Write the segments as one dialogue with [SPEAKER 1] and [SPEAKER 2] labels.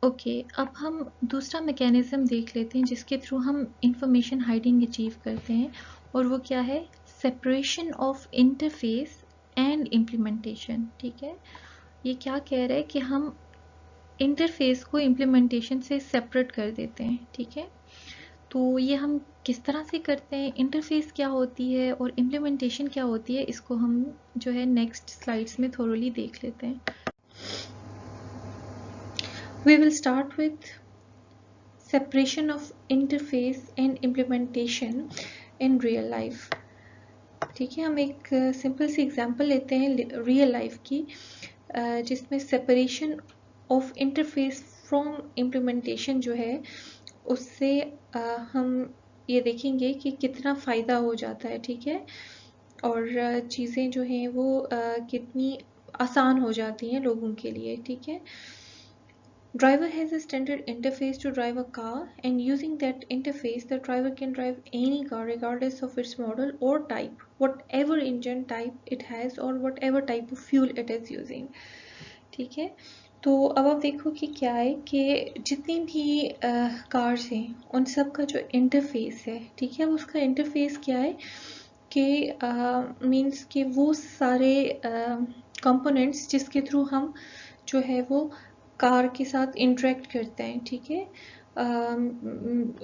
[SPEAKER 1] Okay, अब हम दूसरा मैकेनिज्म देख लेते हैं जिसके थ्रू हम इंफॉर्मेशन हाइडिंग अचीव करते हैं, और वो क्या है? Separation of interface and implementation. ठीक है, ये क्या कह रहा है कि हम इंटरफेस को इम्प्लीमेंटेशन से सेपरेट कर देते हैं। ठीक है, तो ये हम किस तरह से करते हैं, इंटरफेस क्या होती है और इम्प्लीमेंटेशन क्या होती है, इसको हम जो है नेक्स्ट स्लाइड्स में थोरोली देख लेते हैं। We will start with separation of interface and implementation in real life। ठीक है, हम एक सिंपल सी एग्जांपल लेते हैं रियल लाइफ की, जिसमें separation of interface from implementation जो है उससे हम ये देखेंगे कि कितना फ़ायदा हो जाता है। ठीक है, और चीज़ें जो हैं वो कितनी आसान हो जाती हैं लोगों के लिए। ठीक है, driver has a standard interface to drive a car, and using that interface the driver can drive any car regardless of its model or type, whatever engine type it has or whatever type of fuel it is using। ठीक है, तो अब आप देखो कि क्या है कि जितनी भी कार्स हैं उन सब का जो इंटरफेस है, ठीक है, उसका इंटरफेस क्या है कि मीन्स कि वो सारे कंपोनेंट्स जिसके थ्रू हम जो है वो कार के साथ इंटरेक्ट करते हैं। ठीक है,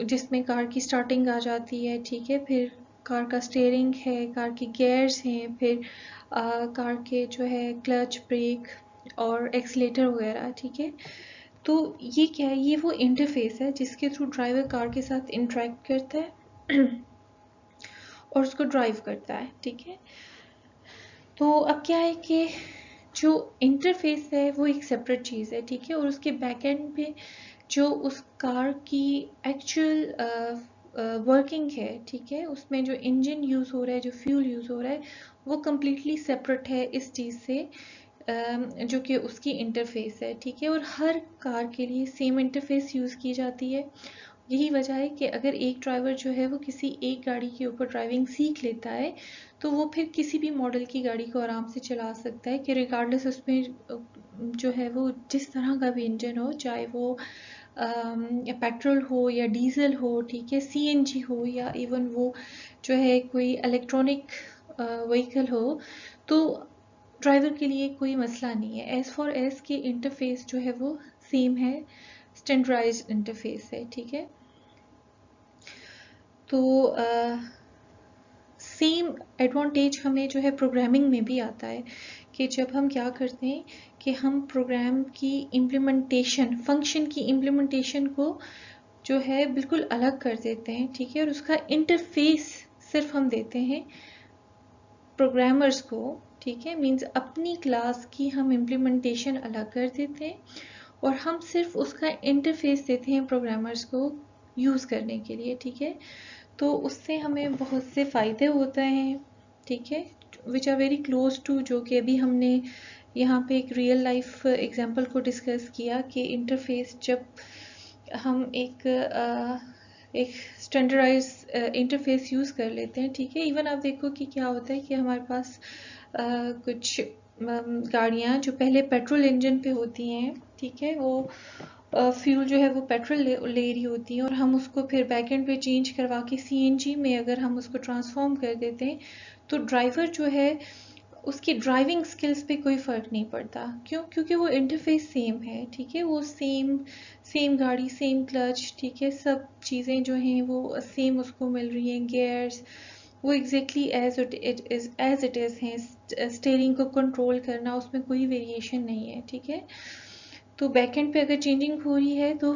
[SPEAKER 1] जिसमें कार की स्टार्टिंग आ जाती है। ठीक है, फिर कार का स्टीयरिंग है, कार के गियर्स हैं, फिर कार के जो है क्लच, ब्रेक और एक्सीलेटर वगैरह। ठीक है, तो ये क्या है? ये वो इंटरफेस है जिसके थ्रू ड्राइवर कार के साथ इंटरेक्ट करता है और उसको ड्राइव करता है। ठीक है, तो अब क्या है कि जो इंटरफेस है वो एक सेपरेट चीज़ है। ठीक है, और उसके बैक एंड पे जो उस कार की एक्चुअल वर्किंग है, ठीक है, उसमें जो इंजन यूज़ हो रहा है, जो फ्यूल यूज़ हो रहा है, वो कम्प्लीटली सेपरेट है इस चीज़ से जो कि उसकी इंटरफेस है। ठीक है, और हर कार के लिए सेम इंटरफेस यूज़ की जाती है। यही वजह है कि अगर एक ड्राइवर जो है वो किसी एक गाड़ी के ऊपर ड्राइविंग सीख लेता है तो वो फिर किसी भी मॉडल की गाड़ी को आराम से चला सकता है, कि रिगार्डलेस उसमें जो है वो जिस तरह का भी इंजन हो, चाहे वो या पेट्रोल हो या डीजल हो, ठीक है, सीएनजी हो या इवन वो जो है कोई इलेक्ट्रॉनिक व्हीकल हो, तो ड्राइवर के लिए कोई मसला नहीं है एज फॉर एज के इंटरफेस जो है वो सेम है, स्टैंडर्डाइज्ड इंटरफेस है। ठीक है, तो सेम एडवांटेज हमें जो है प्रोग्रामिंग में भी आता है कि जब हम क्या करते हैं कि हम प्रोग्राम की इम्प्लीमेंटेशन, फंक्शन की इम्प्लीमेंटेशन को जो है बिल्कुल अलग कर देते हैं। ठीक है, और उसका इंटरफेस सिर्फ हम देते हैं प्रोग्रामर्स को। ठीक है, मीन्स अपनी क्लास की हम इम्प्लीमेंटेशन अलग कर देते हैं और हम सिर्फ उसका इंटरफेस देते हैं प्रोग्रामर्स को यूज़ करने के लिए। ठीक है, तो उससे हमें बहुत से फ़ायदे होते हैं। ठीक है, which are very close to जो कि अभी हमने यहाँ पे एक रियल लाइफ एग्जांपल को डिस्कस किया कि इंटरफेस जब हम एक स्टैंडर्डाइज इंटरफेस यूज़ कर लेते हैं। ठीक है, इवन आप देखो कि क्या होता है कि हमारे पास कुछ गाड़ियाँ जो पहले पेट्रोल इंजन पे होती हैं, ठीक है, वो फ्यूल जो है वो पेट्रोल ले रही होती है और हम उसको फिर बैक एंड पे चेंज करवा के सीएनजी में अगर हम उसको ट्रांसफॉर्म कर देते हैं तो ड्राइवर जो है उसकी ड्राइविंग स्किल्स पे कोई फ़र्क नहीं पड़ता। क्यों? क्योंकि वो इंटरफेस सेम है। ठीक है, वो सेम सेम गाड़ी, सेम क्लच, ठीक है, सब चीज़ें जो हैं वो सेम उसको मिल रही हैं, गियर्स वो एग्जैक्टली एज इट इज़ हैं। स्टीयरिंग को कंट्रोल करना, उसमें कोई वेरिएशन नहीं है। ठीक है, तो बैकएंड पे अगर चेंजिंग हो रही है तो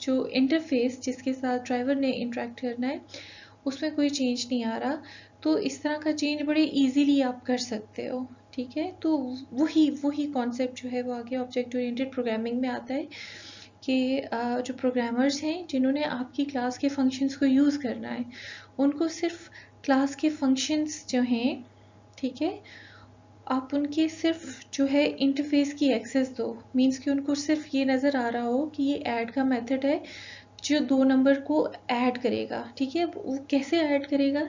[SPEAKER 1] जो इंटरफेस जिसके साथ ड्राइवर ने इंटरेक्ट करना है उसमें कोई चेंज नहीं आ रहा, तो इस तरह का चेंज बड़े इजीली आप कर सकते हो। ठीक है, तो वही कॉन्सेप्ट जो है वो आगे ऑब्जेक्ट ओरिएंटेड प्रोग्रामिंग में आता है कि जो प्रोग्रामर्स हैं जिन्होंने आपकी क्लास के फंक्शंस को यूज़ करना है उनको सिर्फ क्लास के फंक्शंस जो हैं, ठीक है, आप उनके सिर्फ जो है इंटरफेस की एक्सेस दो। मीन्स कि उनको सिर्फ ये नज़र आ रहा हो कि ये ऐड का मेथड है जो 2 नंबर को ऐड करेगा। ठीक है, वो कैसे ऐड करेगा,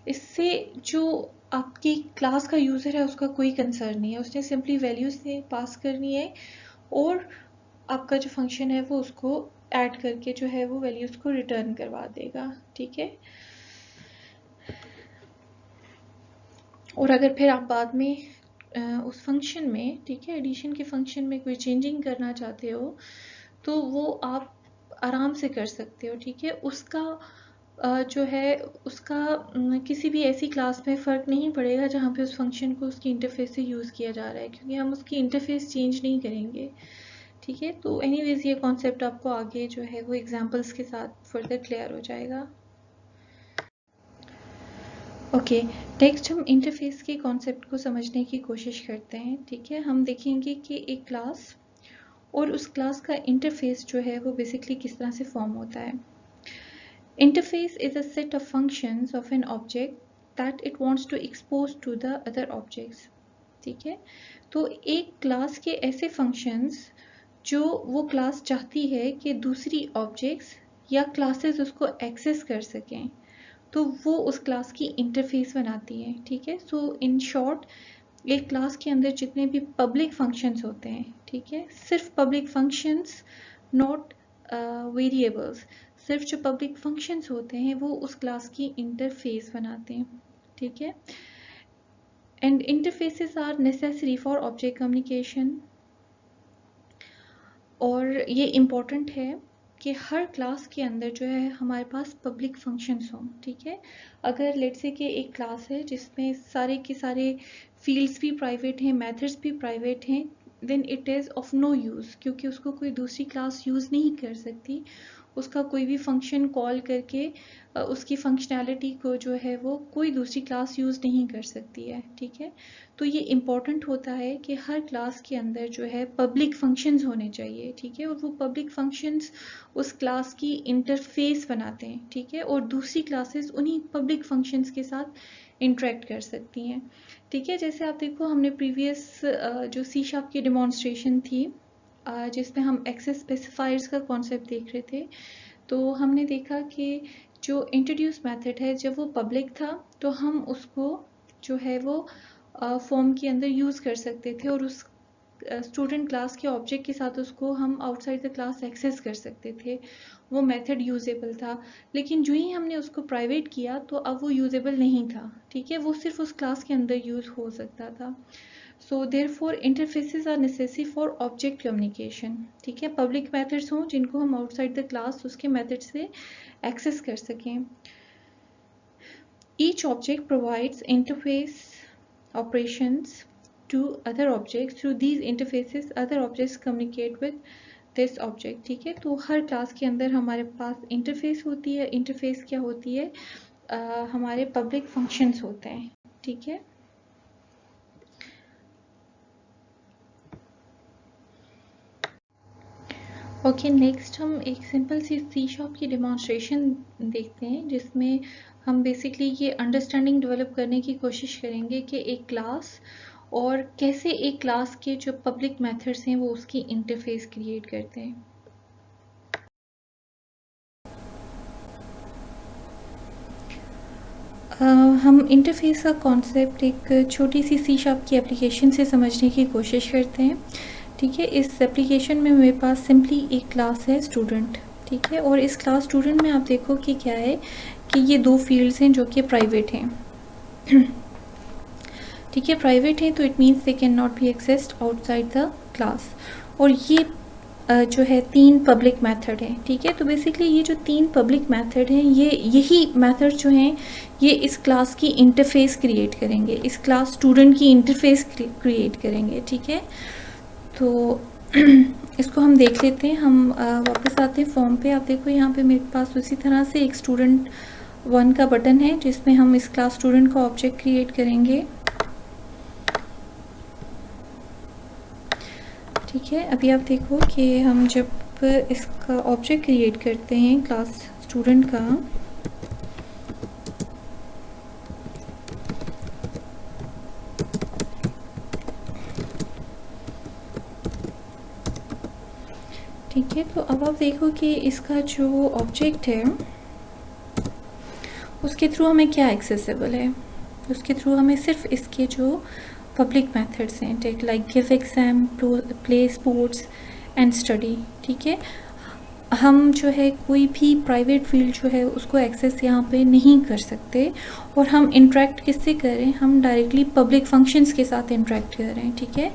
[SPEAKER 1] इससे जो आपकी क्लास का यूज़र है उसका कोई कंसर्न नहीं है, उसने सिंपली वैल्यूज से पास करनी है और आपका जो फंक्शन है वो उसको ऐड करके जो है वो वैल्यूज़ को रिटर्न करवा देगा, ठीक है। और अगर फिर आप बाद में उस फंक्शन में, ठीक है, एडिशन के फंक्शन में कोई चेंजिंग करना चाहते हो तो वो आप आराम से कर सकते हो, ठीक है। उसका जो है उसका किसी भी ऐसी क्लास में फ़र्क नहीं पड़ेगा जहाँ पे उस फंक्शन को उसकी इंटरफेस से यूज़ किया जा रहा है, क्योंकि हम उसकी इंटरफेस चेंज नहीं करेंगे, ठीक है। तो एनीवेज ये कॉन्सेप्ट आपको आगे जो है वो एग्जांपल्स के साथ फर्दर क्लियर हो जाएगा। ओके, नेक्स्ट हम इंटरफेस के कॉन्सेप्ट को समझने की कोशिश करते हैं, ठीक है। हम देखेंगे कि एक क्लास और उस क्लास का इंटरफेस जो है वो बेसिकली किस तरह से फॉर्म होता है। Interface is a set of functions of an object that it wants to expose to the other objects, ठीक है। तो एक क्लास के ऐसे फंक्शंस जो वो क्लास चाहती है कि दूसरी ऑब्जेक्ट्स या क्लासेस उसको एक्सेस कर सकें, तो वो उस क्लास की इंटरफेस बनाती है, ठीक है। सो इन शॉर्ट, एक क्लास के अंदर जितने भी पब्लिक फंक्शंस होते हैं, ठीक है, सिर्फ पब्लिक फंक्शंस, नॉट वेरिएबल्स, सिर्फ जो पब्लिक फंक्शंस होते हैं वो उस क्लास की इंटरफेस बनाते हैं, ठीक है। And interfaces are necessary for object communication, और ये इम्पॉर्टेंट है कि हर क्लास के अंदर जो है हमारे पास पब्लिक फंक्शंस हों, ठीक है। अगर लेट्स से कि एक क्लास है जिसमें सारे के सारे फील्ड्स भी प्राइवेट हैं, मेथड्स भी प्राइवेट हैं, then it is of no use, क्योंकि उसको कोई दूसरी क्लास यूज़ नहीं कर सकती। उसका कोई भी फंक्शन कॉल करके उसकी फंक्शनैलिटी को जो है वो कोई दूसरी क्लास यूज़ नहीं कर सकती है, ठीक है। तो ये इम्पॉर्टेंट होता है कि हर क्लास के अंदर जो है पब्लिक फंक्शंस होने चाहिए, ठीक है। और वो पब्लिक फंक्शंस उस क्लास की इंटरफेस बनाते हैं, ठीक है, और दूसरी क्लासेस उन्हीं पब्लिक फंक्शंस के साथ इंटरेक्ट कर सकती हैं, ठीक है। जैसे आप देखो, हमने प्रीवियस जो सी शार्प की डेमोन्स्ट्रेशन थी जिसमें हम एक्सेस स्पेसिफायर्स का कॉन्सेप्ट देख रहे थे, तो हमने देखा कि जो इंट्रोड्यूस मेथड है जब वो पब्लिक था तो हम उसको जो है वो फॉर्म के अंदर यूज़ कर सकते थे, और उस स्टूडेंट क्लास के ऑब्जेक्ट के साथ उसको हम आउटसाइड द क्लास एक्सेस कर सकते थे, वो मेथड यूजेबल था। लेकिन जो ही हमने उसको प्राइवेट किया तो अब वो यूजेबल नहीं था, ठीक है, वो सिर्फ उस क्लास के अंदर यूज़ हो सकता था। So therefore interfaces are necessary for object communication, ठीक है। पब्लिक मेथड्स हों जिनको हम आउटसाइड द क्लास उसके मेथड से एक्सेस कर सकें। Each object provides interface operations to other objects. Through these interfaces, other objects communicate with this object, ठीक है। तो हर क्लास के अंदर हमारे पास इंटरफेस होती है। इंटरफेस क्या होती है? हमारे पब्लिक फंक्शंस होते हैं, ठीक है। ओके, नेक्स्ट हम एक सिंपल सी सी शार्प की डेमोन्स्ट्रेशन देखते हैं जिसमें हम बेसिकली ये अंडरस्टैंडिंग डेवलप करने की कोशिश करेंगे कि एक क्लास और कैसे एक क्लास के जो पब्लिक मेथड्स हैं वो उसकी इंटरफेस क्रिएट करते हैं। हम इंटरफेस का कॉन्सेप्ट एक छोटी सी सी शार्प की एप्लीकेशन से समझने की कोशिश करते हैं, ठीक है। इस एप्लीकेशन में मेरे पास सिंपली एक क्लास है स्टूडेंट, ठीक है। और इस क्लास स्टूडेंट में आप देखो कि क्या है कि ये दो फील्ड्स हैं जो कि प्राइवेट हैं, ठीक है। प्राइवेट हैं तो it means they can not be accessed outside the class. और ये जो है तीन पब्लिक मेथड हैं, ठीक है। तो बेसिकली ये जो तीन पब्लिक मेथड हैं यही मेथड जो हैं ये इस क्लास की इंटरफेस क्रिएट करेंगे, इस क्लास स्टूडेंट की इंटरफेस क्रिएट करेंगे, ठीक है। तो इसको हम देख लेते हैं। हम वापस आते हैं फॉर्म पे। आप देखो यहाँ पे मेरे पास उसी तरह से एक स्टूडेंट 1 का बटन है जिसमें हम इस क्लास स्टूडेंट का ऑब्जेक्ट क्रिएट करेंगे, ठीक है। अभी आप देखो कि हम जब इसका ऑब्जेक्ट क्रिएट करते हैं क्लास स्टूडेंट का, ठीक है, तो अब आप देखो कि इसका जो ऑब्जेक्ट है उसके थ्रू हमें क्या एक्सेसिबल है। उसके थ्रू हमें सिर्फ इसके जो पब्लिक मेथड्स हैं, take like give exam, play sports and study. ठीक है, हम जो है कोई भी प्राइवेट फील्ड जो है उसको एक्सेस यहाँ पे नहीं कर सकते, और हम इंटरेक्ट किससे कर रहे हैं, हम डायरेक्टली पब्लिक फंक्शंस के साथ इंटरेक्ट कर रहे हैं। ठीक है,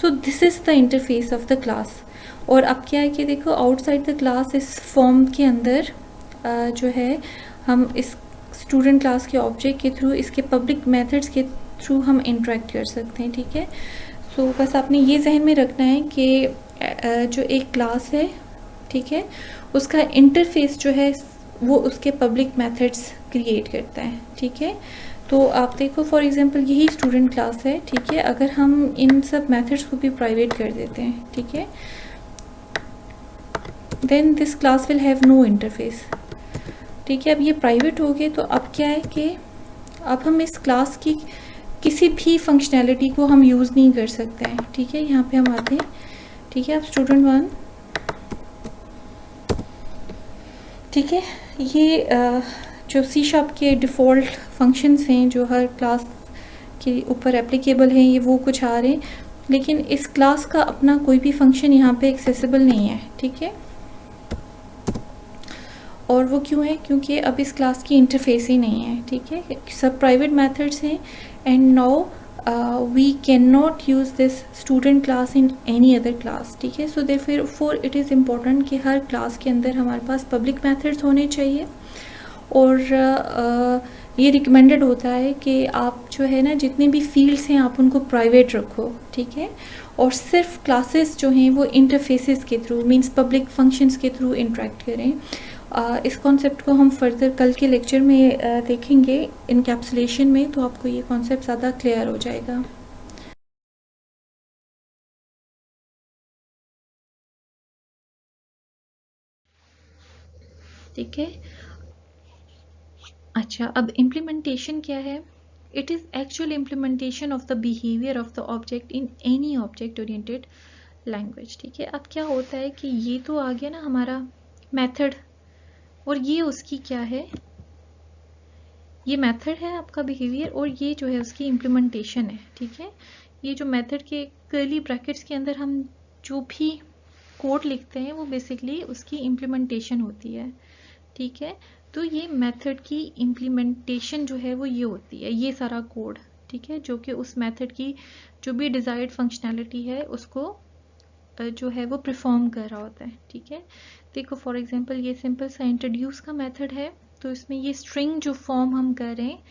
[SPEAKER 1] so this is the interface of the class. और अब क्या है कि देखो, आउटसाइड द क्लास इस फॉर्म के अंदर जो है हम इस स्टूडेंट क्लास के ऑब्जेक्ट के थ्रू, इसके पब्लिक मेथड्स के थ्रू हम इंटरेक्ट कर सकते हैं। ठीक है, सो बस आपने ये जहन में रखना है कि जो एक क्लास है, ठीक है, उसका इंटरफेस जो है वो उसके पब्लिक मेथड्स क्रिएट करता है। ठीक है, तो आप देखो फॉर एग्जांपल यही स्टूडेंट क्लास है। ठीक है, अगर हम इन सब मेथड्स को भी प्राइवेट कर देते हैं, ठीक है, then this class will have no interface. ठीक है, अब ये प्राइवेट हो गए, तो अब क्या है कि अब हम इस क्लास की किसी भी फंक्शनैलिटी को हम यूज़ नहीं कर सकते हैं। ठीक है, यहाँ पे हम आते हैं। ठीक है, अब स्टूडेंट 1, ठीक है, ये जो सी शार्प के डिफ़ॉल्ट फंक्शंस हैं जो हर क्लास के ऊपर एप्लीकेबल हैं, ये वो कुछ आ रहे हैं, लेकिन इस क्लास का अपना कोई भी फंक्शन यहाँ पे एक्सेसिबल नहीं है। ठीक है, और वो क्यों है, क्योंकि अब इस क्लास की इंटरफेस ही नहीं है। ठीक है, सब प्राइवेट मेथड्स हैं, and now we can not use this student class in any other class. ठीक है, so therefore it is important कि हर क्लास के अंदर हमारे पास पब्लिक मेथड्स होने चाहिए, और ये रिकमेंडेड होता है कि आप जो है ना, जितने भी फील्ड्स हैं आप उनको प्राइवेट रखो। ठीक है, और सिर्फ क्लासेस जो हैं वो इंटरफेसेस के थ्रू, मींस पब्लिक फंक्शंस के थ्रू इंटरेक्ट करें। इस कॉन्सेप्ट को हम फर्दर कल के लेक्चर में देखेंगे इनकैप्सुलेशन में, तो आपको ये कॉन्सेप्ट ज़्यादा क्लियर हो जाएगा। ठीक है, अच्छा, अब इम्प्लीमेंटेशन क्या है? It is actual implementation of the behaviour of the object in any object oriented language. ठीक है, अब क्या होता है कि ये तो आ गया ना हमारा मेथड, और ये उसकी क्या है, ये मेथड है आपका बिहेवियर, और ये जो है उसकी इम्प्लीमेंटेशन है। ठीक है, ये जो मेथड के कर्ली ब्रैकेट्स के अंदर हम जो भी कोड लिखते हैं वो बेसिकली उसकी इम्प्लीमेंटेशन होती है। ठीक है, तो ये मेथड की इम्प्लीमेंटेशन जो है वो ये होती है, ये सारा कोड। ठीक है, जो कि उस मेथड की जो भी डिज़ायर्ड फंक्शनैलिटी है उसको जो है वो परफॉर्म कर रहा होता है। ठीक है, देखो फॉर एग्जांपल ये सिंपल सा इंट्रोड्यूस का मेथड है, तो इसमें ये स्ट्रिंग जो फॉर्म हम कर रहे हैं,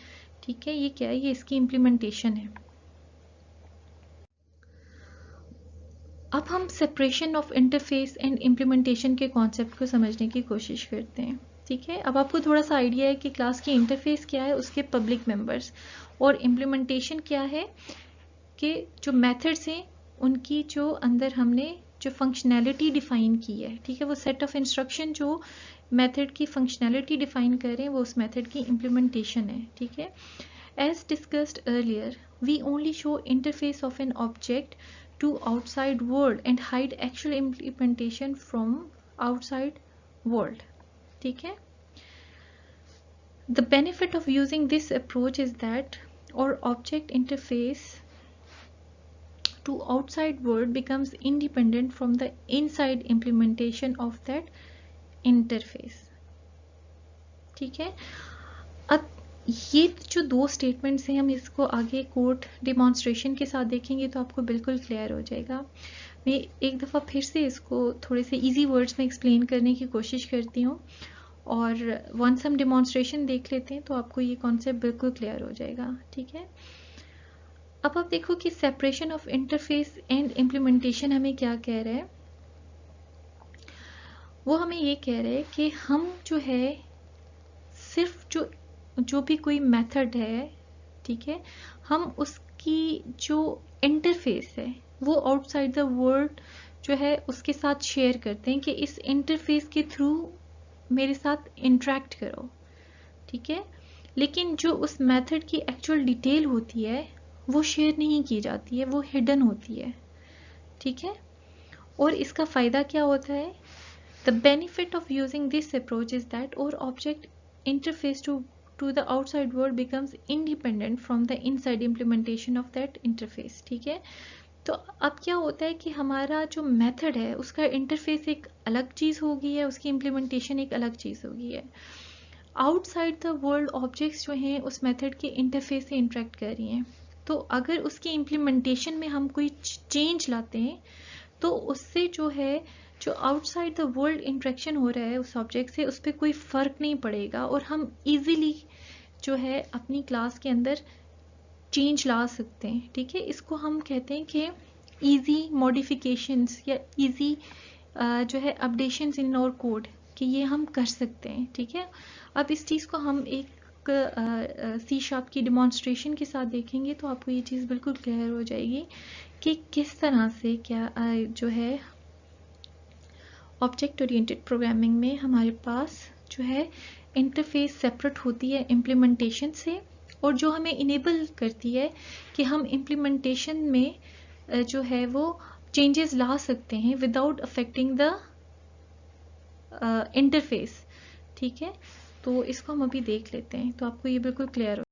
[SPEAKER 1] ठीक है, ये क्या है, ये इसकी इम्प्लीमेंटेशन है। अब हम separation of interface and implementation के कॉन्सेप्ट को समझने की कोशिश करते हैं। ठीक है, अब आपको थोड़ा सा आइडिया है कि क्लास की इंटरफेस क्या है, उसके पब्लिक मेंबर्स, और इम्प्लीमेंटेशन क्या है कि जो मेथड्स हैं उनकी जो अंदर हमने जो फंक्शनैलिटी डिफाइन की है। ठीक है, वो सेट ऑफ इंस्ट्रक्शन जो मेथड की फंक्शनैलिटी डिफाइन कर रहे हैं वो उस मेथड की इम्प्लीमेंटेशन है। ठीक है, as discussed earlier we only show interface of an object to outside world and hide actual implementation from outside world. ठीक है, the benefit of using this approach is that our object interface to outside world becomes independent from the inside implementation of that interface. ठीक है, अब ये जो दो statements हैं हम इसको आगे कोड डिमॉन्स्ट्रेशन के साथ देखेंगे तो आपको बिल्कुल क्लियर हो जाएगा। मैं एक दफ़ा फिर से इसको थोड़े से इजी वर्ड्स में एक्सप्लेन करने की कोशिश करती हूँ, और वंस हम डिमॉन्स्ट्रेशन देख लेते हैं तो आपको ये कॉन्सेप्ट बिल्कुल क्लियर हो जाएगा। ठीक है, अब आप देखो कि separation of interface and implementation हमें क्या कह रहा है, वो हमें ये कह रहा है कि हम जो है सिर्फ जो भी कोई मेथड है, ठीक है, हम उसकी जो इंटरफेस है वो आउटसाइड द वर्ल्ड जो है उसके साथ शेयर करते हैं कि इस इंटरफेस के थ्रू मेरे साथ इंटरेक्ट करो। ठीक है, लेकिन जो उस मेथड की एक्चुअल डिटेल होती है वो शेयर नहीं की जाती है, वो हिडन होती है। ठीक है, और इसका फ़ायदा क्या होता है, the benefit of using this approach is that और object interface to the outside world becomes independent from the inside implementation of that interface. ठीक है, तो अब क्या होता है कि हमारा जो मेथड है उसका इंटरफेस एक अलग चीज़ हो गई है, उसकी इम्प्लीमेंटेशन एक अलग चीज़ हो गई है। आउटसाइड द वर्ल्ड ऑब्जेक्ट्स जो हैं उस मेथड के इंटरफेस से इंटरेक्ट कर रही हैं। तो अगर उसकी इम्प्लीमेंटेशन में हम कोई चेंज लाते हैं तो उससे जो है जो आउटसाइड द वर्ल्ड इंटरेक्शन हो रहा है उस ऑब्जेक्ट से, उस पर कोई फ़र्क नहीं पड़ेगा और हम इजीली जो है अपनी क्लास के अंदर चेंज ला सकते हैं। ठीक है, इसको हम कहते हैं कि इजी मॉडिफिकेशंस या इजी जो है अपडेशंस इन आवर कोड, कि ये हम कर सकते हैं। ठीक है, अब इस चीज़ को हम एक C# की डिमॉन्स्ट्रेशन के साथ देखेंगे तो आपको ये चीज़ बिल्कुल क्लियर हो जाएगी कि किस तरह से क्या जो है ऑब्जेक्ट ओरिएंटेड प्रोग्रामिंग में हमारे पास जो है इंटरफेस सेपरेट होती है इम्प्लीमेंटेशन से, और जो हमें इनेबल करती है कि हम इम्प्लीमेंटेशन में जो है वो चेंजेस ला सकते हैं विदाउट अफेक्टिंग द इंटरफेस। ठीक है, तो इसको हम अभी देख लेते हैं तो आपको ये बिल्कुल क्लियर हो।